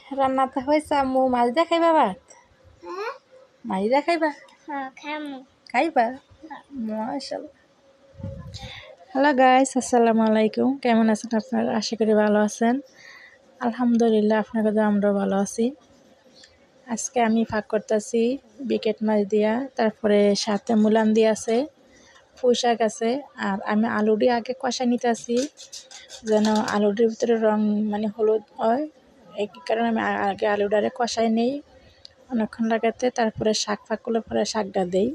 রান্নাতে হয়েছে আম্মু মাছ দিয়ে খাইবা ভাত মাছ দিয়ে খাইবা খাইবা মাশাআল্লাহ। হ্যালো গাইস, আসসালামু আলাইকুম। কেমন আছেন আপনারা? আশা করি ভালো আছেন। আলহামদুলিল্লাহ, আপনাদের তো আমরাও ভালো আছি। আজকে আমি ফাঁক করতেছি বিকেট মাছ দিয়া, তারপরে সাথে মুলান দিয়ে আছে, পুঁই শাক আছে। আর আমি আলুটি আগে কষা নিতেছি যেন আলুটির ভিতরে রং মানে হলুদ হয়। এই কারণে আমি আগে আলুটারে কষাই নেই অনেকক্ষণ লাগাতে, তারপরে শাক ফাঁক করলে পরে শাকটা দেই।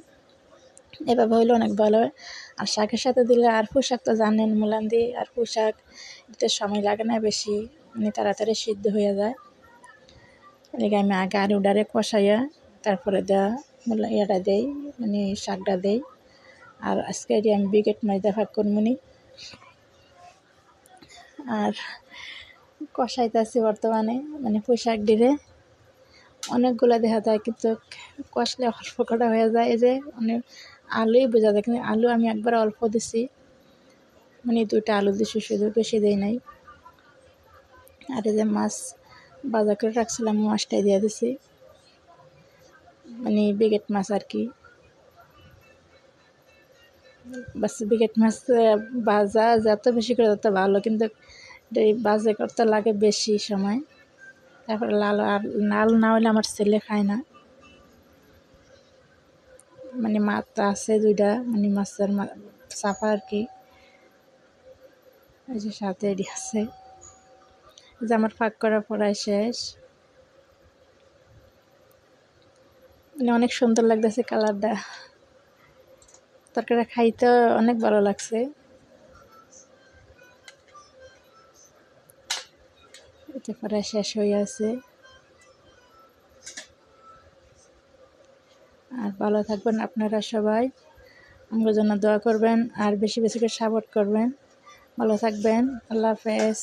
এভাবে হইলে অনেক ভালো হয়। আর শাকের সাথে দিলে আর পুঁই শাক তো জানেন মুলান দিয়ে, আর পুঁই শাক দিতে সময় লাগে না বেশি, মানে তাড়াতাড়ি সিদ্ধ হয়ে যায়। এদিকে আমি আগে আলুটারে কষাইয়া তারপরে ইয়াটা দেই, মানে শাকটা দেই। আর আজকে আমি বিকেট মাছ দিয়ে ফাঁক করবনি। আর কষাইতেছি বর্তমানে, মানে পুঁই শাক দিলে অনেকগুলো দেখা যায়, কিন্তু কষলে অল্প কটা হয়ে যায়। এই যে অনেক আলুই বোঝা যায়, কিন্তু আলু আমি একবার অল্প দিছি, মানে 2টা আলু দিছি শুধু, বেশি দেই নাই। আর এই যে মাছ বাজার করে রাখছিলাম, মাছটাই দিয়ে দিছি, মানে বিকেট মাছ আর কি। বাস বিকেট মাছ ভাজা যত বেশি করে তত ভালো, কিন্তু বাজে করতে লাগে বেশি সময়। তারপরে লাল না হলে আমার ছেলে খায় না। মানে মাথা আছে 2টা, মানে মাছের চাপা আর কি। এই যে সাথে এডি আছে। যে আমার ফাঁক করা পড়ায় শেষ, মানে অনেক সুন্দর লাগতেছে কালারটা। তরকারিটা খাইতে অনেক ভালো লাগছে। এতে পরে শেষ হয়ে আছে। আর ভালো থাকবেন আপনারা সবাই, আমার জন্য দোয়া করবেন আর বেশি বেশি করে সাপোর্ট করবেন। ভালো থাকবেন, আল্লাহ হাফেজ।